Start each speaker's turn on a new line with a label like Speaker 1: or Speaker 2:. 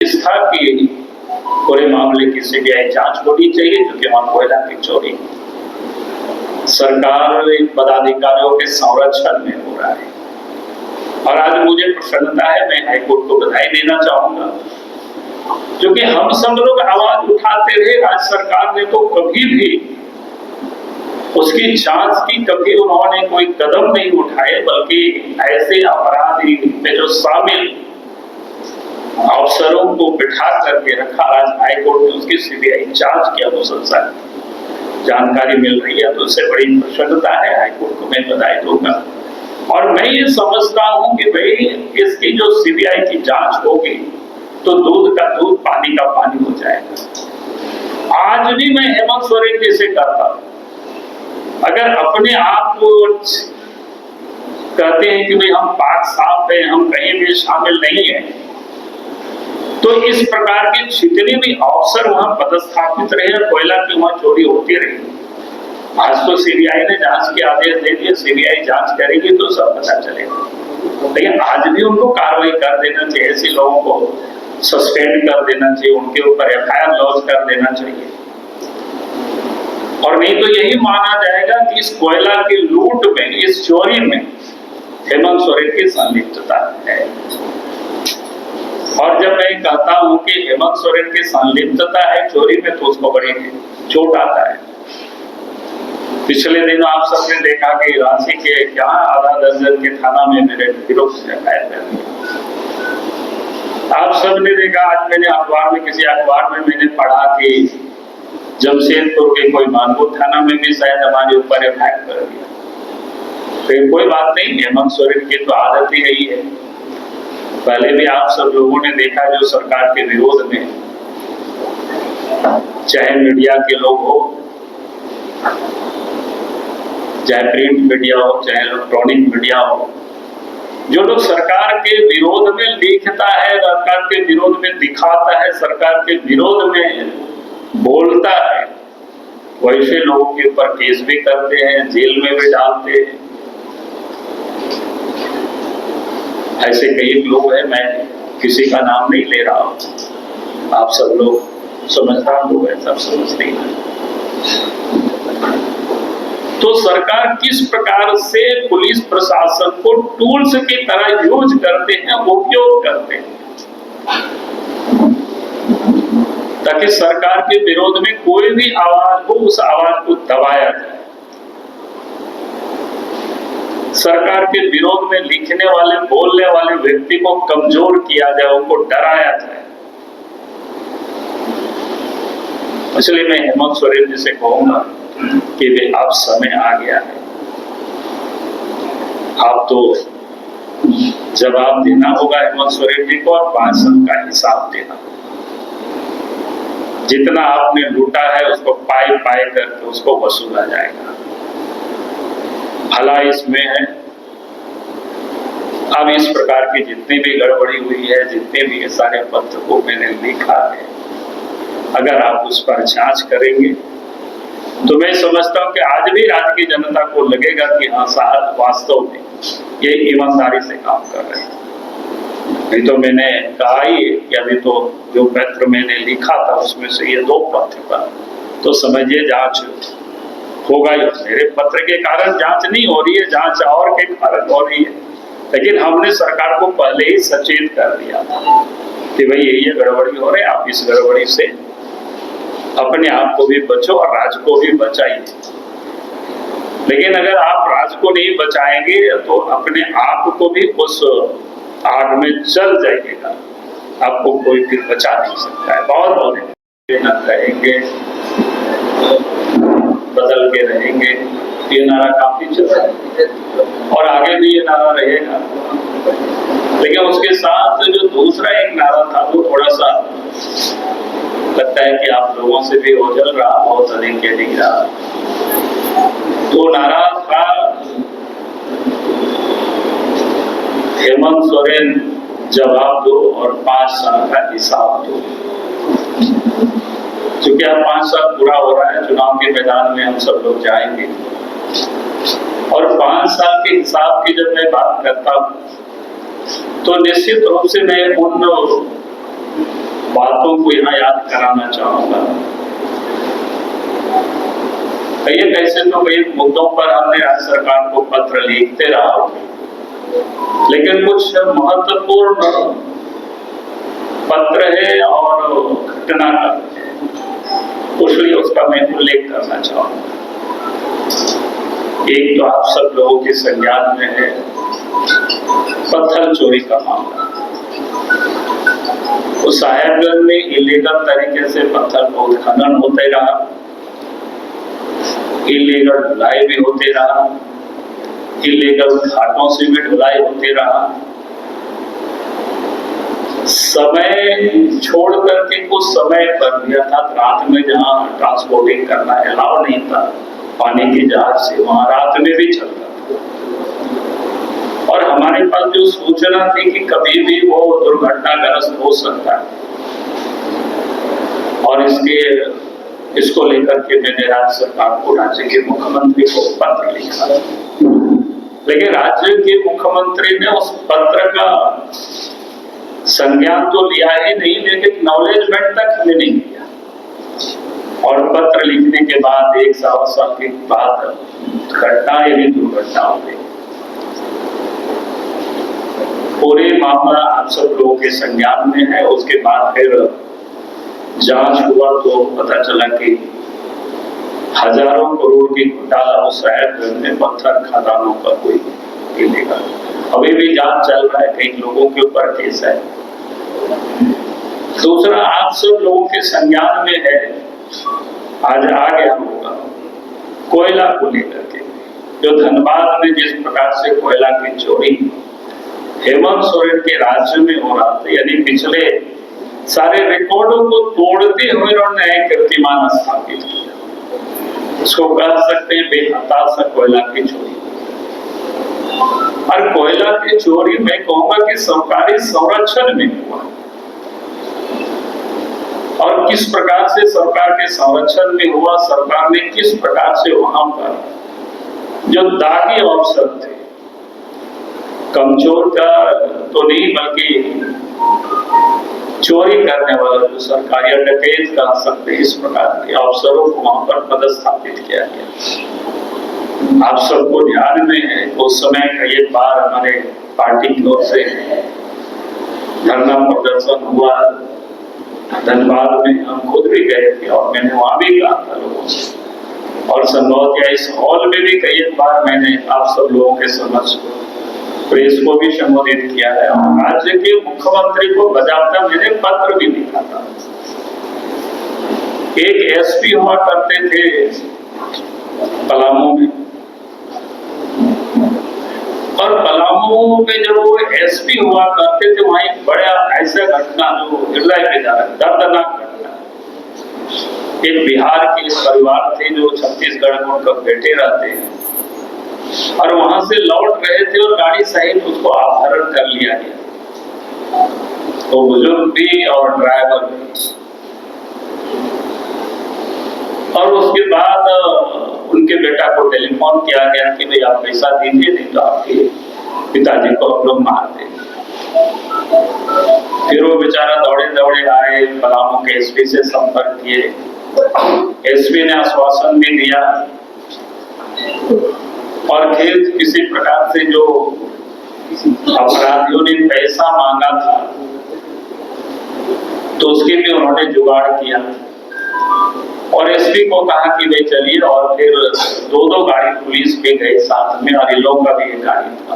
Speaker 1: था कि पूरे मामले की सीबीआई जांच होनी चाहिए, क्योंकि वहां कोयला की चोरी सरकार पदाधिकारियों के संरक्षण में हो रहा है। और आज मुझे प्रसन्नता है, मैं हाईकोर्ट को बधाई देना चाहूंगा, क्योंकि हम सब लोग आवाज उठाते रहे। राज्य सरकार ने तो कभी भी उसकी जांच की, कभी उन्होंने कोई कदम नहीं उठाए, बल्कि ऐसे अपराधी में जो शामिल अफसरों को बिठा करके रखा। आज हाईकोर्ट में उसकी सीबीआई जांच की अनुशंसा जानकारी मिल रही है, तो उससे बड़ी प्रसन्नता है। हाईकोर्ट को मैं बधाई दूंगा। और मैं ये समझता हूं कि भाई इसकी जो सीबीआई की जांच होगी तो दूध का दूध, पानी का पानी हो जाएगा। आज भी मैं हेमंत सोरेन जी से कहता हूं, अगर अपने आप को कहते हैं कि भाई हम पाक साफ हैं, हम कहीं भी शामिल नहीं है, तो इस प्रकार के जितने भी अफसर वहां पदस्थापित रहे और कोयला की वहां चोरी होती रही, आज तो सीबीआई ने जांच के आदेश दे दिए, सीबीआई जांच करेगी तो सब पता चलेगा। लेकिन आज भी उनको कार्रवाई कर देना चाहिए, ऐसे लोगों को सस्पेंड कर देना चाहिए, उनके ऊपर एफआईआर लॉन्च कर देना चाहिए। और नहीं तो यही माना जाएगा कि इस कोयला की लूट में, इस चोरी में हेमंत सोरेन की संलिप्तता है। और जब मैं कहता हूं कि हेमंत सोरेन की संलिप्तता है चोरी में, तो उसको बड़ी चोट आता है। पिछले दिन आप सबने देखा कि रांची के आधा दर्जन के थाना में मेरे विरोध से एफआईआर कर दिया। आप सबने देखा, आज मैंने अखबार में, किसी अखबार में मैंने पढ़ा कि जमशेदपुर के कोई मानपुर थाना में भी शायद हमारे ऊपर एफआईआर कर दिया। फिर कोई बात नहीं, हेमंत सोरेन की तो आदत ही यही है। पहले भी आप सब लोगों ने देखा, जो सरकार के विरोध में, चाहे मीडिया के लोग हो, चाहे प्रिंट मीडिया हो, चाहे इलेक्ट्रॉनिक मीडिया हो, जो लोग सरकार के विरोध में लिखता है, सरकार के विरोध में दिखाता है, सरकार के विरोध में बोलता है, वैसे लोगों के ऊपर केस भी करते हैं, जेल में भी डालते हैं। ऐसे कई लोग हैं, मैं किसी का नाम नहीं ले रहा हूं, आप सब लोग समझदार लोग हैं, सब समझते हैं। तो सरकार किस प्रकार से पुलिस प्रशासन को टूल्स की तरह यूज करते हैं, उपयोग करते हैं, ताकि सरकार के विरोध में कोई भी आवाज हो, उस आवाज को दबाया जाए। सरकार के विरोध में लिखने वाले, बोलने वाले व्यक्ति को कमजोर किया जाए, उनको डराया जाए। इसलिए मैं हेमंत सोरेन जी से कहूंगा कि वे अब समय आ गया है, आप तो जवाब देना होगा हेमंत सोरेन जी को, और 5 साल का हिसाब देना। जितना आपने लूटा है उसको पाई पाई करके उसको वसूला जाएगा। भला इसमें है, अब इस प्रकार की जितनी भी गड़बड़ी हुई है, जितने भी सारे पत्र को मैंने लिखा है, अगर आप उस पर जांच करेंगे तो मैं समझता हूं कि आज भी राज्य की जनता को लगेगा कि हाँ साहब वास्तव में ये ईमानदारी से काम कर रहे हैं। नहीं तो मैंने कहा ही कि अभी तो जो पत्र मैंने लिखा था उसमें से ये 2 पत्र पर तो समझिए जांच होगा ही। मेरे पत्र के कारण जांच नहीं हो रही है, जांच और के कारण हो रही है, लेकिन हमने सरकार को पहले ही सचेत कर दिया था कि भाई ये गड़बड़ी हो रही है, आप इस गड़बड़ी से अपने आप को भी बचो और राज्य को भी बचाइए। लेकिन अगर आप राज्य को नहीं बचाएंगे तो अपने आप को भी उस आग में जल जाइएगा, आपको कोई फिर बचा नहीं सकता है। बहुत बोले न कहेंगे, बदल के रहेंगे, ये नारा काफी चला है और आगे भी ये नारा रहेगा। लेकिन उसके साथ जो दूसरा एक नारा था वो थोड़ा सा लगता है कि आप लोगों से भी ओझल रहा, बहुत अधिक अधिक रहा। तो नारा था हेमंत सोरेन जवाब दो और 5 साल का हिसाब दो। क्योंकि अब 5 साल पूरा हो रहा है, चुनाव के मैदान में हम सब लोग जाएंगे और 5 साल के हिसाब की जब मैं बात करता हूं तो निश्चित रूप से मैं उन बातों को यहाँ याद कराना चाहूंगा। कई कैसे तो कई मुद्दों पर हमने राज्य सरकार को पत्र लिखते रहा, लेकिन कुछ महत्वपूर्ण पत्र है और घटना है, इसलिए उसका मैं उल्लेख करना चाहूंगा। एक तो आप सब लोगों के संज्ञान में है पत्थर चोरी का मामला। उस साहेबगंज में इलीगल तरीके से पत्थर का उत्खनन होते रहा, इलीगल ढुलाई भी होते रहा, इलीगल घाटों से भी ढुलाई होते रहा। समय छोड़ करके कुछ समय पर भी, अर्थात रात में जहाँ ट्रांसपोर्टिंग करना अलाउ नहीं था पानी की जहाज से, वहां रात में भी चलता था। और हमारे पास जो सूचना थी कि कभी भी वो दुर्घटनाग्रस्त हो सकता है, और इसको लेकर के मैंने राज्य सरकार को, राज्य के मुख्यमंत्री को पत्र लिखा। लेकिन राज्य के मुख्यमंत्री ने उस पत्र का संज्ञान तो लिया ही नहीं, लेकिन एक्नॉलेजमेंट तक हमें नहीं किया। और पत्र लिखने के बाद 1 साल के बाद घटना यही दुर्घटना हो गई। पूरे मामला आप सब लोगों के संज्ञान में है। उसके बाद फिर जांच हुआ तो पता चला कि हजारों करोड़ की घोटाला उस साहेबगंज में पत्थर खदानों पर हुई गिरेगा। अभी भी जांच चल रहा है, कई लोगों के ऊपर केस है। दूसरा, आप सब लोगों के संज्ञान में है, आज आ गया होगा कोयला को लेकर के, जो धनबाद में जिस प्रकार से कोयला की चोरी हेमंत सोरेन के राज्य में हो रहा था, यानी पिछले सारे रिकॉर्डों को तोड़ते हुए उन्होंने नए कीर्तिमान स्थापित किया। इसको कह सकते हैं बेहताशा कोयला की चोरी। और कोयला की चोरी मैं कहूंगा कि सरकारी संरक्षण में हुआ, और किस प्रकार से सरकार के संरक्षण में हुआ, सरकार ने किस प्रकार से वहां पर जो दागी अफसर थे, कमजोर का तो नहीं बल्कि चोरी करने वाला जो सरकारी डकैत कह सकते, इस प्रकार के अफसरों को वहां पर पदस्थापित किया गया। आप सबको ध्यान में है, उस समय कई बार हमारे पार्टी की ओर से धरना प्रदर्शन हुआ धनबाद में, हम खुद भी गए थे और मैंने वहां भी कहा था लोगों से, और संभवतः इस हॉल में भी कई बार मैंने आप सब लोगों के समक्ष प्रेस को भी संबोधित किया है, और राज्य के मुख्यमंत्री को बजाता मैंने पत्र भी लिखा था। एक एसपी हुआ करते थे पलामू में, और पलामू में जब वो एसपी हुआ करते थे, वहां एक बड़ा ऐसा घटना जो हृदय विदारक दर्दनाक घटना, एक बिहार के परिवार थे जो छत्तीसगढ़ में उनका बेटे रहते हैं, और वहां से लौट रहे थे और गाड़ी सहित उसको अपहरण कर लिया गया, तो बुजुर्ग भी और ड्राइवर भी। और उसके बाद उनके बेटा को टेलीफोन किया गया कि भाई आप पैसा दीजिए, नहीं तो आपके पिताजी को आप लोग मार देंगे। फिर वो बेचारा दौड़े दौड़े आए, पलामू के एसपी से संपर्क किए, एसपी ने आश्वासन भी दिया, और फिर किसी प्रकार से जो अपराधियों ने पैसा मांगा था तो उसके भी उन्होंने जुगाड़ किया, और एसपी को कहा कि भाई चलिए, और फिर 2-2 गाड़ी पुलिस भी गई साथ में, और इन लोगों का भी एक गाड़ी था।